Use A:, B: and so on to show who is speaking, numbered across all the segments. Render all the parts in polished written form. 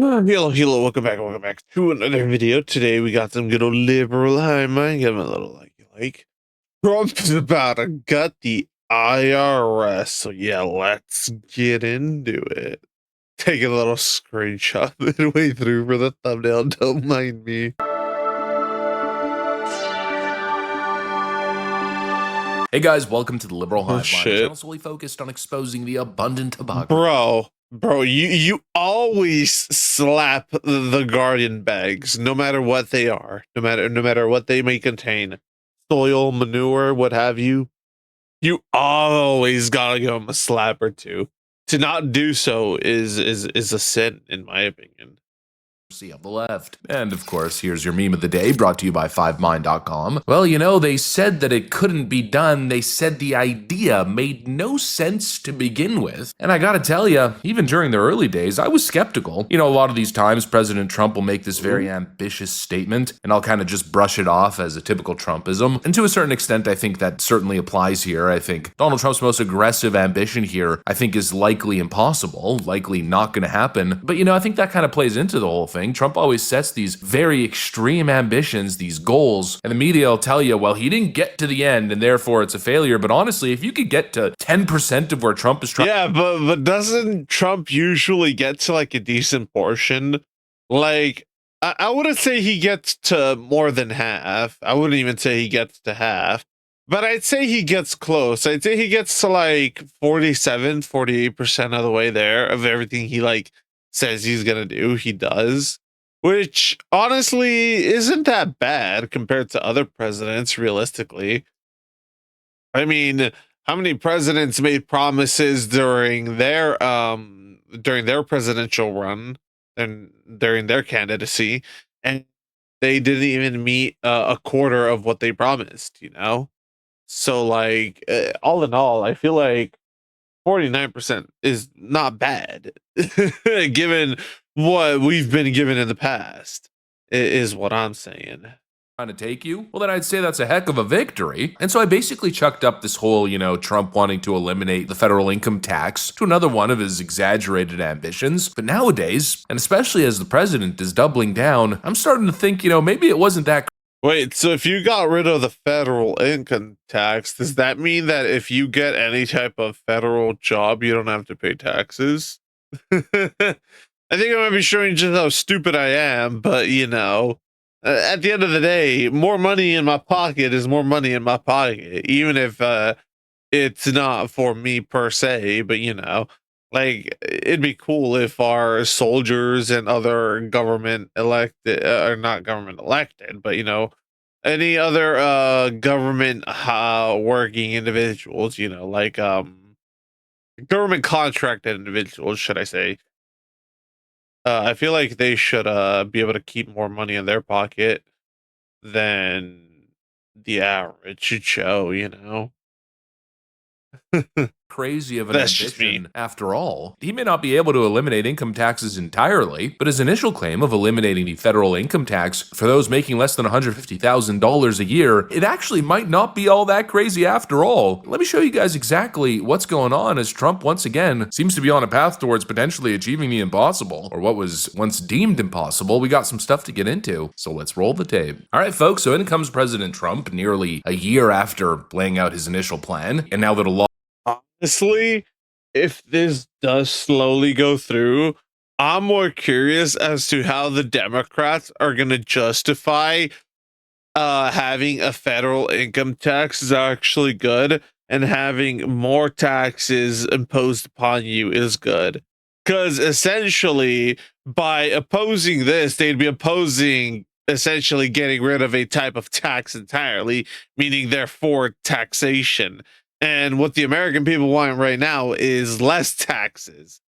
A: Hello, welcome back to another video. Today we got some good old liberal high mind. Give 'em a little like. Trump is about to gut the IRS. So yeah, let's get into it. Take a little screenshot midway through for the thumbnail. Don't mind me.
B: Hey guys, welcome to the Liberal Hive Mind,
A: Shit.
B: channel solely focused on exposing the abundant hypocrisy.
A: Bro, you always slap the Guardian bags, no matter what they are, no matter what they may contain, soil, manure, what have you. You always gotta give them a slap or two. To not do so is a sin, in my opinion.
B: Of the left. And of course, here's your meme of the day, brought to you by 5mind.com. Well, you know, they said that it couldn't be done. They said the idea made no sense to begin with. And I gotta tell you, even during the early days, I was skeptical. You know, a lot of these times, President Trump will make this very ambitious statement, and I'll kind of just brush it off as a typical Trumpism. And to a certain extent, I think that certainly applies here. I think Donald Trump's most aggressive ambition here, I think, is likely impossible, likely not gonna happen. But, you know, I think that kind of plays into the whole thing. Trump always sets these very extreme ambitions, these goals, and the media will tell you, well, he didn't get to the end and therefore it's a failure. But honestly, if you could get to 10% of where Trump is trying—
A: Yeah, but doesn't Trump usually get to like a decent portion? Like, I wouldn't say he gets to more than half. I wouldn't even say he gets to half, but I'd say he gets close. I'd say he gets to like 47, 48% of the way there of everything he like says he's gonna do. He does, which honestly isn't that bad compared to other presidents, realistically. I mean, how many presidents made promises during their presidential run and during their candidacy, and they didn't even meet a quarter of what they promised, you know? So like, all in all, I feel like 49% is not bad given what we've been given in the past, is what I'm saying.
B: to take you, well, then I'd say that's a heck of a victory. And so I basically chucked up this whole, you know, Trump wanting to eliminate the federal income tax to another one of his exaggerated ambitions. But nowadays, and especially as the president is doubling down, I'm starting to think, you know, maybe it wasn't that—
A: Wait, so if you got rid of the federal income tax, does that mean that if you get any type of federal job, you don't have to pay taxes? I think I might be showing just how stupid I am, but you know, at the end of the day, more money in my pocket is more money in my pocket, even if it's not for me per se. But you know, like, it'd be cool if our soldiers and other government elected, or not government elected, but you know, any other government working individuals, you know, like government contracted individuals, should I say. I feel like they should be able to keep more money in their pocket than the average Joe, you know.
B: crazy of an
A: That's just me.
B: ambition after all. He may not be able to eliminate income taxes entirely, but his initial claim of eliminating the federal income tax for those making less than $150,000 a year, it actually might not be all that crazy after all. Let me show you guys exactly what's going on as Trump once again seems to be on a path towards potentially achieving the impossible, or what was once deemed impossible. We got some stuff to get into, so let's roll the tape. All right, folks, so in comes President Trump nearly a year after laying out his initial plan, and now that a lot—
A: Honestly, if this does slowly go through, I'm more curious as to how the Democrats are going to justify having a federal income tax is actually good, and having more taxes imposed upon you is good. Because essentially, by opposing this, they'd be opposing essentially getting rid of a type of tax entirely, meaning therefore taxation. And what the American people want right now is less taxes.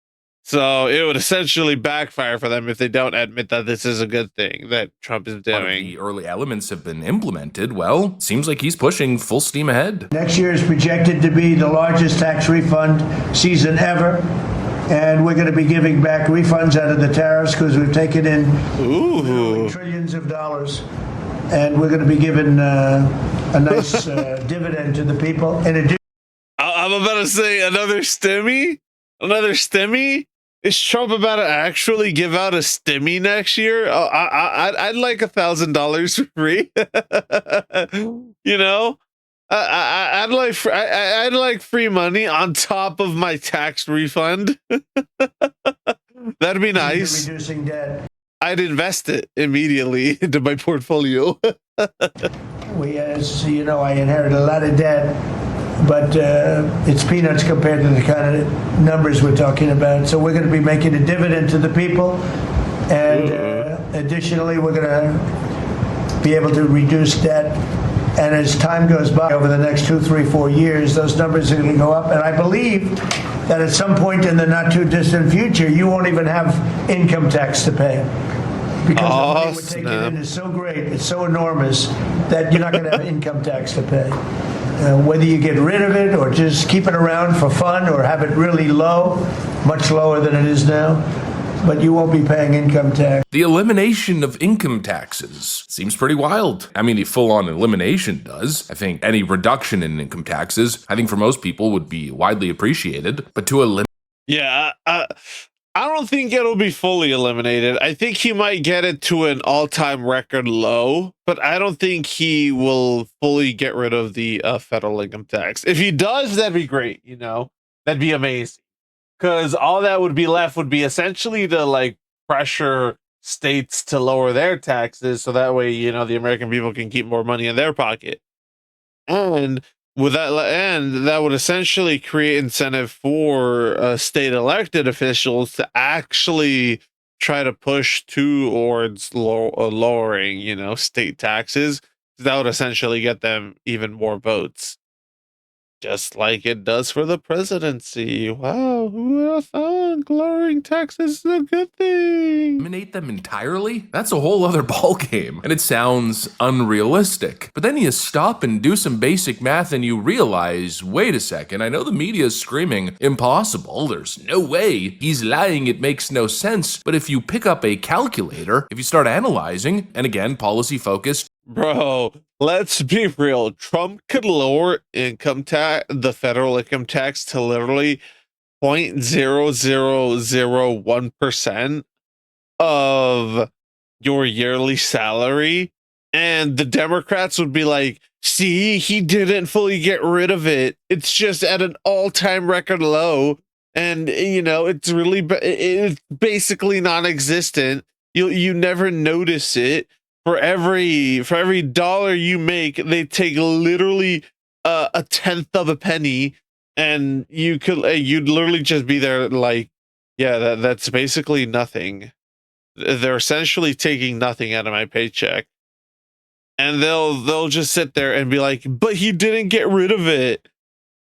A: So it would essentially backfire for them if they don't admit that this is a good thing that Trump is doing.
B: The early elements have been implemented. Well, seems like he's pushing full steam ahead.
C: Next year is projected to be the largest tax refund season ever. And we're going to be giving back refunds out of the tariffs because we've taken in trillions of dollars. And we're going to be giving a nice dividend to the people. In addition,
A: I'm about to say another stimmy? Another stimmy? Is Trump about to actually give out a stimmy next year? Oh, I'd like $1,000 for free. You know, I'd like free money on top of my tax refund. That'd be nice.
C: Reducing debt.
A: I'd invest it immediately into my portfolio.
C: As you know, I inherited a lot of debt, but it's peanuts compared to the kind of numbers we're talking about. So we're going to be making a dividend to the people, and additionally, we're going to be able to reduce debt. And as time goes by over the next 2, 3, 4 years, those numbers are going to go up. And I believe that at some point in the not too distant future, you won't even have income tax to pay. Because the money we're taking in is so great, it's so enormous, that you're not going to have income tax to pay. Whether you get rid of it or just keep it around for fun or have it really low, much lower than it is now, but you won't be paying income tax.
B: The elimination of income taxes seems pretty wild. I mean, the full-on elimination does. I think any reduction in income taxes, I think for most people would be widely appreciated, but to eliminate...
A: Yeah, I don't think it'll be fully eliminated. I think he might get it to an all-time record low, but I don't think he will fully get rid of the federal income tax. If he does, that'd be great, you know? That'd be amazing. Because all that would be left would be essentially to like pressure states to lower their taxes, so that way, you know, the American people can keep more money in their pocket. And with that, and that would essentially create incentive for state elected officials to actually try to push towards lowering, you know, state taxes. That would essentially get them even more votes. Just like it does for the presidency. Wow, who would have thought lowering taxes is a good thing?
B: Eliminate them entirely? That's a whole other ballgame, and it sounds unrealistic. But then you stop and do some basic math and you realize, wait a second, I know the media is screaming, impossible, there's no way, he's lying, it makes no sense. But if you pick up a calculator, if you start analyzing, and again, policy focused,
A: bro, let's be real. Trump could lower the federal income tax to literally 0.0001% of your yearly salary. And the Democrats would be like, see, he didn't fully get rid of it. It's just at an all-time record low. And, you know, it's really, it's basically non-existent. You never notice it. For every dollar you make, they take literally a tenth of a penny, and you'd literally just be there like, yeah, that's basically nothing. They're essentially taking nothing out of my paycheck, and they'll just sit there and be like, but he didn't get rid of it,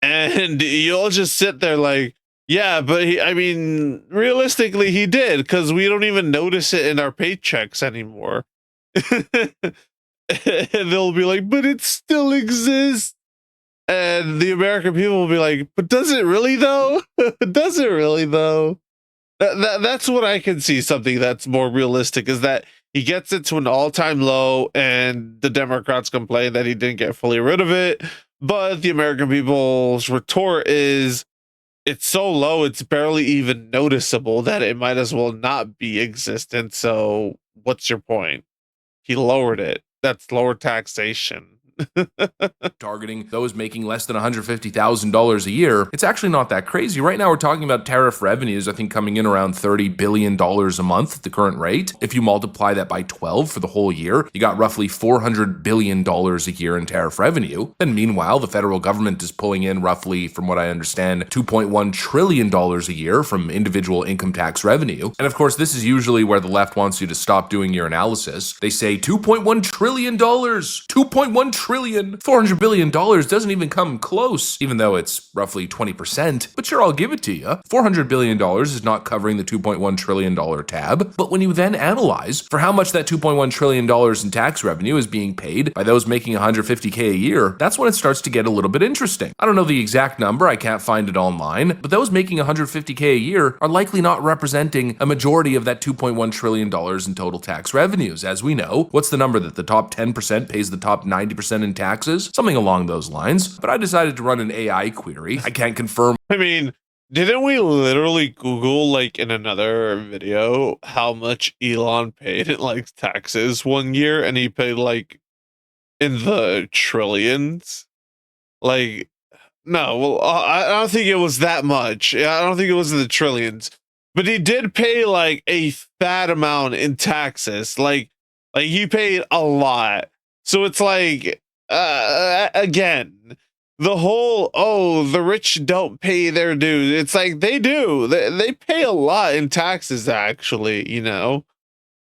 A: and you'll just sit there like, yeah, but I mean, realistically, he did, because we don't even notice it in our paychecks anymore. And they'll be like, but it still exists. And the American people will be like, but does it really though? Does it really though? That's what I can see. Something that's more realistic is that he gets it to an all-time low, and the Democrats complain that he didn't get fully rid of it. But the American people's retort is, it's so low, it's barely even noticeable that it might as well not be existent. So what's your point? He lowered it. That's lower taxation.
B: Targeting those making less than $150,000 a year, it's actually not that crazy. Right now, we're talking about tariff revenues, I think, coming in around $30 billion a month at the current rate. If you multiply that by 12 for the whole year, you got roughly $400 billion a year in tariff revenue. And meanwhile, the federal government is pulling in roughly, from what I understand, $2.1 trillion a year from individual income tax revenue. And of course, this is usually where the left wants you to stop doing your analysis. They say $2.1 trillion, $2.1 trillion, $400 billion doesn't even come close, even though it's roughly 20%. But sure, I'll give it to you. $400 billion is not covering the $2.1 trillion tab. But when you then analyze for how much that $2.1 trillion in tax revenue is being paid by those making $150K a year, that's when it starts to get a little bit interesting. I don't know the exact number, I can't find it online, but those making $150K a year are likely not representing a majority of that $2.1 trillion in total tax revenues. As we know, what's the number that the top 10% pays the top 90% in taxes? Something along those lines. But I decided to run an AI query. I can't confirm.
A: I mean, Didn't we literally Google, like, in another video how much Elon paid in, like, taxes one year, and he paid, like, in the trillions? Like, no, well, I don't think it was that much. Yeah, I don't think it was in the trillions, but he did pay, like, a fat amount in taxes. Like he paid a lot. So it's like, again, the whole, oh, the rich don't pay their dues. It's like they do. They pay a lot in taxes, actually, you know.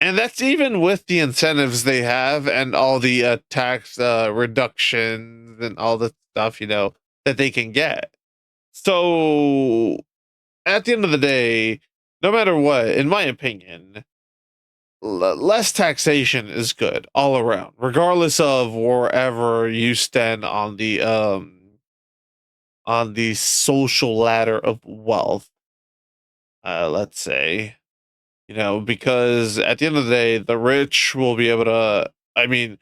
A: And that's even with the incentives they have and all the tax reductions and all the stuff, you know, that they can get. So at the end of the day, no matter what, in my opinion, less taxation is good all around, regardless of wherever you stand on the social ladder of wealth. Let's say, you know, because at the end of the day, the rich will be able to. I mean,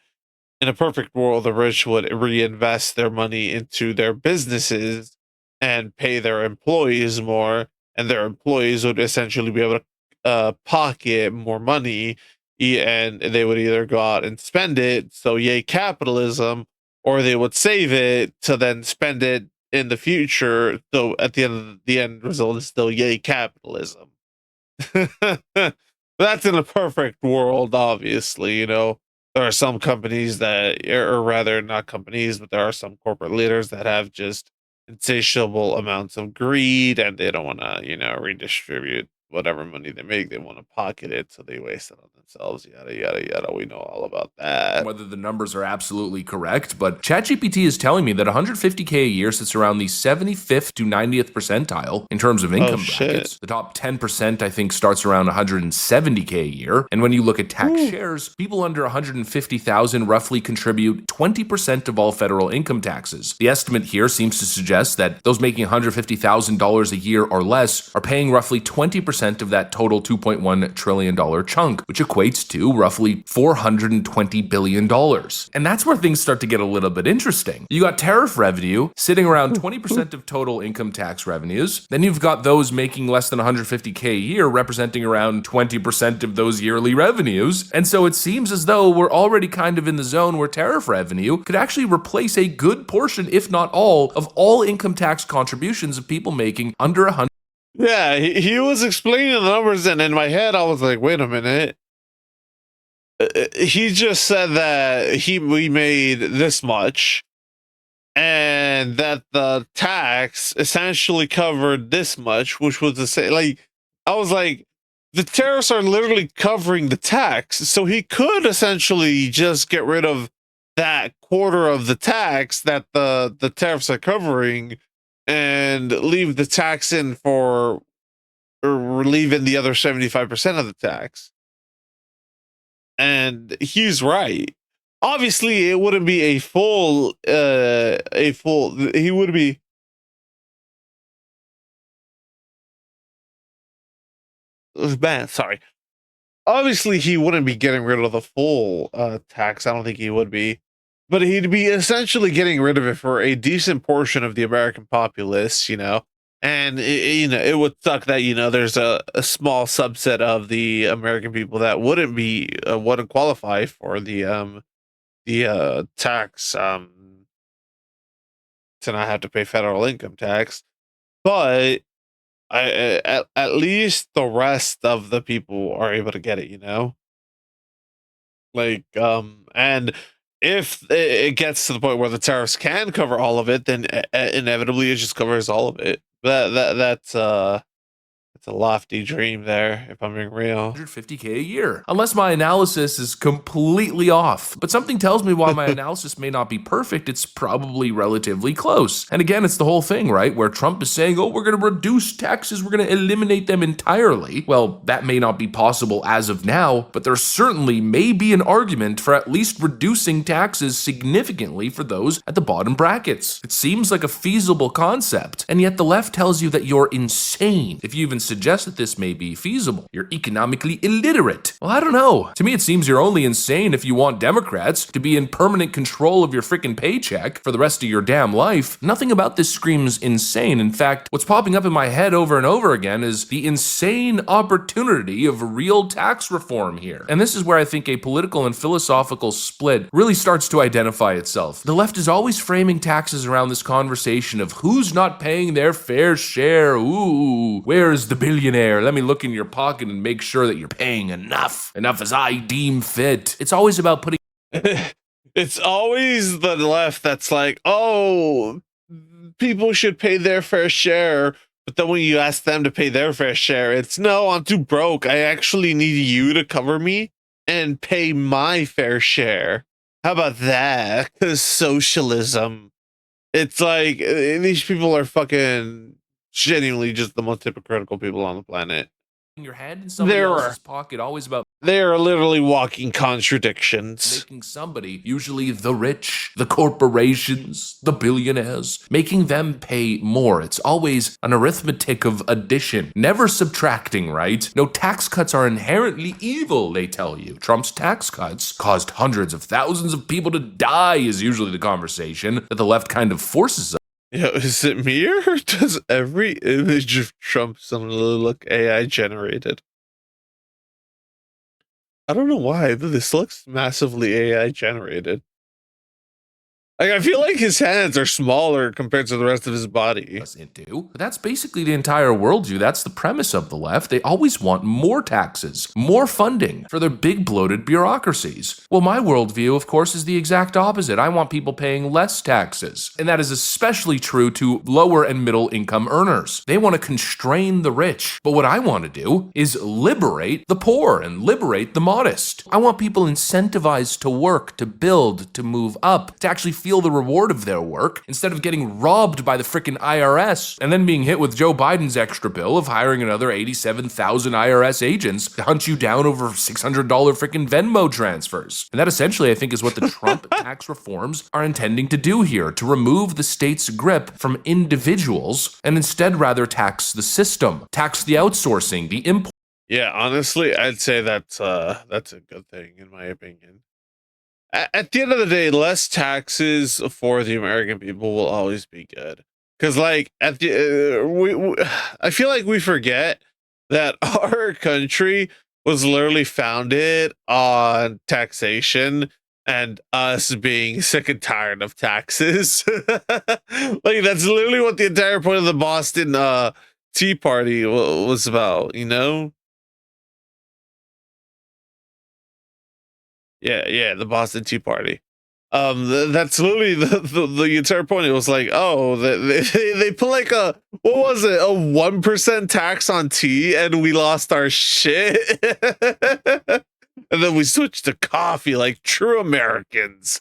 A: in a perfect world, the rich would reinvest their money into their businesses and pay their employees more, and their employees would essentially be able to pocket more money, and they would either go out and spend it, so yay capitalism, or they would save it to then spend it in the future. So at the end result is still yay capitalism. That's in a perfect world, obviously, you know. There are some companies that, or rather, not companies, but there are some corporate leaders that have just insatiable amounts of greed, and they don't want to, you know, redistribute whatever money they make. They want to pocket it, so they waste it on themselves. Yada yada yada. We know all about that.
B: Whether the numbers are absolutely correct, but ChatGPT is telling me that 150K a year sits around the 75th to 90th percentile in terms of income brackets. The top 10%, I think, starts around 170K a year. And when you look at tax shares, people under 150,000 roughly contribute 20% of all federal income taxes. The estimate here seems to suggest that those making $150,000 a year or less are paying roughly 20% of that total $2.1 trillion chunk, which equates to roughly $420 billion. And that's where things start to get a little bit interesting. You got tariff revenue sitting around 20% of total income tax revenues. Then you've got those making less than 150K a year representing around 20% of those yearly revenues. And so it seems as though we're already kind of in the zone where tariff revenue could actually replace a good portion, if not all, of all income tax contributions of people making under 100.
A: Yeah, he was explaining the numbers, and in my head, I was like, wait a minute. He just said that we made this much, and that the tax essentially covered this much, which was the same. Like, I was like, the tariffs are literally covering the tax, so he could essentially just get rid of that quarter of the tax that the tariffs are covering, and leave the tax in for, or leave in the other 75% of the tax. And he's right. Obviously, it wouldn't be a full, he would be, man, sorry. Obviously, he wouldn't be getting rid of the full tax. I don't think he would be. But he'd be essentially getting rid of it for a decent portion of the American populace, you know. And you know, it would suck that, you know, there's a small subset of the American people that wouldn't qualify for the tax, to not have to pay federal income tax. But at least the rest of the people are able to get it, you know. Like, and if it gets to the point where the tariffs can cover all of it, then inevitably it just covers all of it. That's a lofty dream there, if I'm being real.
B: 150K a year, unless my analysis is completely off. But something tells me while my analysis may not be perfect, it's probably relatively close. And again, it's the whole thing, right? Where Trump is saying, oh, we're going to reduce taxes, we're going to eliminate them entirely. Well, that may not be possible as of now, but there certainly may be an argument for at least reducing taxes significantly for those at the bottom brackets. It seems like a feasible concept, and yet the left tells you that you're insane if you even suggest that this may be feasible. You're economically illiterate. Well, I don't know. To me, it seems you're only insane if you want Democrats to be in permanent control of your freaking paycheck for the rest of your damn life. Nothing about this screams insane. In fact, what's popping up in my head over and over again is the insane opportunity of real tax reform here. And this is where I think a political and philosophical split really starts to identify itself. The left is always framing taxes around this conversation of who's not paying their fair share. Ooh, where's the billionaire? Let me look in your pocket and make sure that you're paying enough as I deem fit. It's always about putting
A: It's always the left that's like, oh, people should pay their fair share. But then when you ask them to pay their fair share, it's no, I'm too broke. I actually need you to cover me and pay my fair share. How about that? Because socialism. It's like these people are fucking genuinely just the most hypocritical people on the planet.
B: your head in somebody else's pocket, always about
A: They are literally walking contradictions.
B: making somebody, usually the rich, the corporations, the billionaires, making them pay more. It's always an arithmetic of addition, never subtracting, right? No, tax cuts are inherently evil, they tell you. Trump's tax cuts caused hundreds of thousands of people to die is usually the conversation that the left kind of forces us.
A: Yeah, is it me or does every image of Trump suddenly look AI generated? I don't know why, but this looks massively AI generated. Like, I feel like his hands are smaller compared to the rest of his body.
B: Into. But that's basically the entire worldview. That's the premise of the left. They always want more taxes, more funding for their big bloated bureaucracies. Well, my worldview, of course, is the exact opposite. I want people paying less taxes. And that is especially true to lower and middle income earners. They want to constrain the rich. But what I want to do is liberate the poor and liberate the modest. I want people incentivized to work, to build, to move up, to actually feel the reward of their work instead of getting robbed by the frickin' IRS and then being hit with Joe Biden's extra bill of hiring another 87,000 IRS agents to hunt you down over $600 frickin' Venmo transfers. And that essentially, I think, is what the Trump tax reforms are intending to do here, to remove the state's grip from individuals and instead rather tax the system, tax the outsourcing, the import.
A: Yeah, honestly, I'd say that's a good thing in my opinion. At the end of the day, less taxes for the American people will always be good. Because, like, at the I feel like we forget that our country was literally founded on taxation and us being sick and tired of taxes. Like, that's literally what the entire point of the Boston Tea Party was about, you know? Yeah, the Boston Tea Party. That's literally the entire point. It was like, oh, they put like what was it, a 1% tax on tea, and we lost our shit. And then we switched to coffee like true Americans.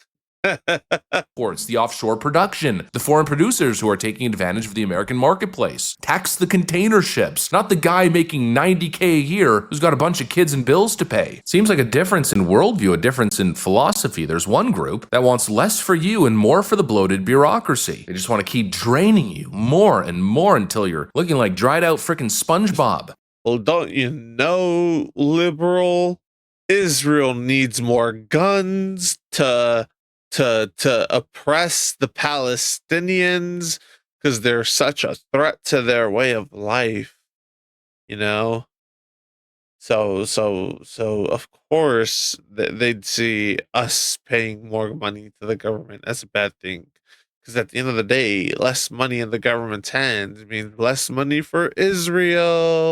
B: Ports, the offshore production, the foreign producers who are taking advantage of the American marketplace. Tax the container ships, not the guy making $90K a year who's got a bunch of kids and bills to pay. Seems like a difference in worldview, a difference in philosophy. There's one group that wants less for you and more for the bloated bureaucracy. They just want to keep draining you more and more until you're looking like dried out frickin' SpongeBob.
A: Well, don't you know, liberal? Israel needs more guns to oppress the Palestinians because they're such a threat to their way of life, you know. So of course they'd see us paying more money to the government as a bad thing, because at the end of the day, less money in the government's hands means less money for Israel.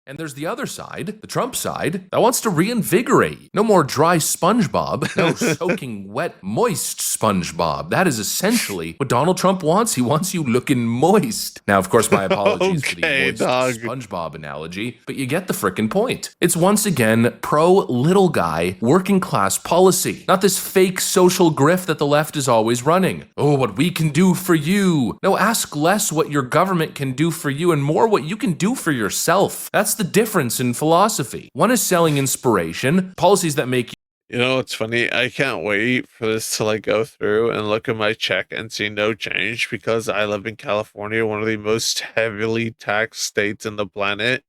B: And there's the other side, the Trump side, that wants to reinvigorate. No more dry SpongeBob, no soaking wet, moist SpongeBob. That is essentially what Donald Trump wants. He wants you looking moist. Now, of course, my apologies for the moist SpongeBob analogy, but you get the frickin' point. It's once again pro-little guy, working class policy, not this fake social grift that the left is always running. Oh, what we can do for you. No, ask less what your government can do for you and more what you can do for yourself. That's the difference in philosophy. One is selling inspiration, policies that make you.
A: You know, it's funny. I can't wait for this to like go through and look at my check and see no change, because I live in California, one of the most heavily taxed states in the planet.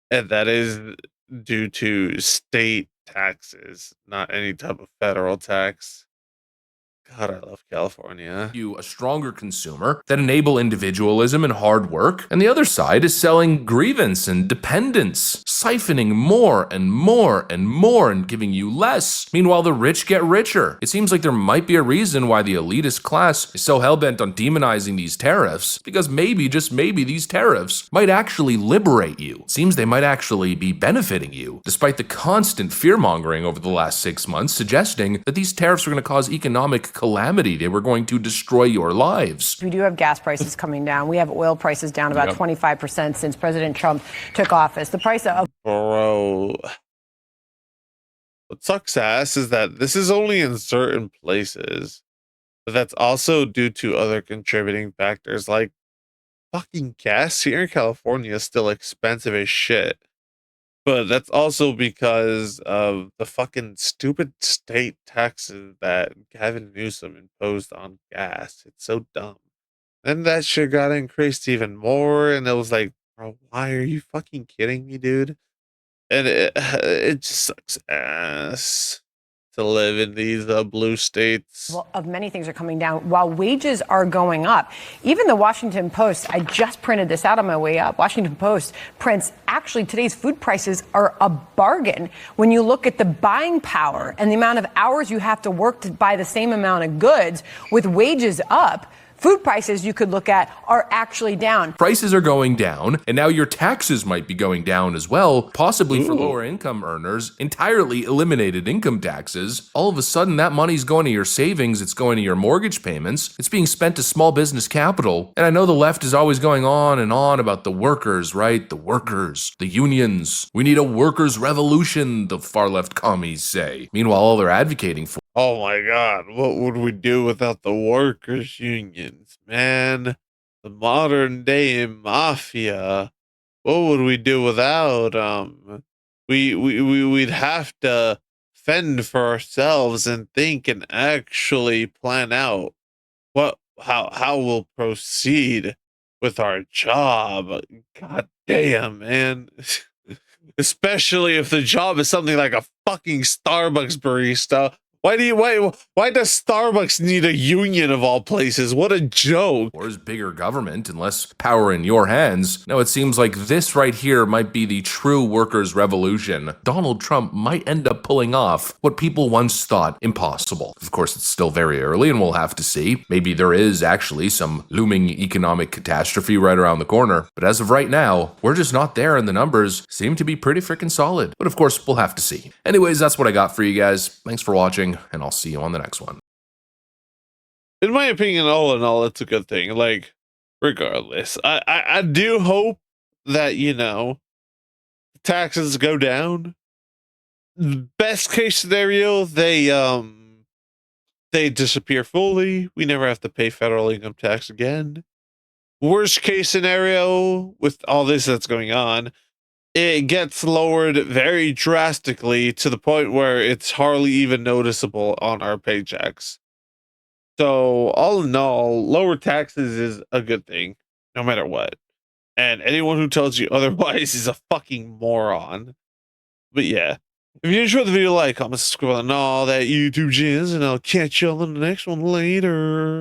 A: And that is due to state taxes, not any type of federal tax. God, I love California.
B: You a stronger consumer that enable individualism and hard work, and the other side is selling grievance and dependence, siphoning more and more and more and giving you less. Meanwhile, the rich get richer. It seems like there might be a reason why the elitist class is so hellbent on demonizing these tariffs, because maybe, just maybe, these tariffs might actually liberate you. It seems they might actually be benefiting you, despite the constant fear-mongering over the last 6 months suggesting that these tariffs are going to cause economic calamity. They were going to destroy your lives.
D: We do have gas prices coming down. We have oil prices down about 25% since President Trump took office. The price of...
A: Bro, what sucks ass is that this is only in certain places, but that's also due to other contributing factors like fucking gas here in California is still expensive as shit. But that's also because of the fucking stupid state taxes that Gavin Newsom imposed on gas. It's so dumb. Then that shit got increased even more, and it was like, bro, why are you fucking kidding me, dude? And it just sucks ass to live in these blue states.
D: Of many things are coming down while wages are going up. Even the Washington Post, I just printed this out on my way up. Washington Post prints actually today's food prices are a bargain when you look at the buying power and the amount of hours you have to work to buy the same amount of goods with wages up. Food prices you could look at are actually down.
B: Prices are going down, and now your taxes might be going down as well, possibly for lower income earners, entirely eliminated income taxes. All of a sudden, that money's going to your savings, it's going to your mortgage payments, it's being spent to small business capital. And I know the left is always going on and on about the workers, right? The workers, the unions. We need a workers' revolution, the far left commies say. Meanwhile, all they're advocating for...
A: Oh my god, what would we do without the workers' unions, man? The modern day mafia. What would we do without we'd have to fend for ourselves and think and actually plan out how we'll proceed with our job. God damn, man. Especially if the job is something like a fucking Starbucks barista. Why does Starbucks need a union of all places? What a joke.
B: Or is bigger government and less power in your hands? No, it seems like this right here might be the true workers' revolution. Donald Trump might end up pulling off what people once thought impossible. Of course, it's still very early and we'll have to see. Maybe there is actually some looming economic catastrophe right around the corner. But as of right now, we're just not there and the numbers seem to be pretty freaking solid. But of course, we'll have to see. Anyways, that's what I got for you guys. Thanks for watching, and I'll see you on the next one.
A: In my opinion, all in all, it's a good thing. Like, regardless, I do hope that, you know, taxes go down. Best case scenario, they disappear fully. We never have to pay federal income tax again. Worst case scenario, with all this that's going on, it gets lowered very drastically to the point where it's hardly even noticeable on our paychecks. So all in all, lower taxes is a good thing, no matter what. And anyone who tells you otherwise is a fucking moron. But yeah, if you enjoyed the video, like, comment, subscribe, and all that YouTube jizz, and I'll catch you on the next one later.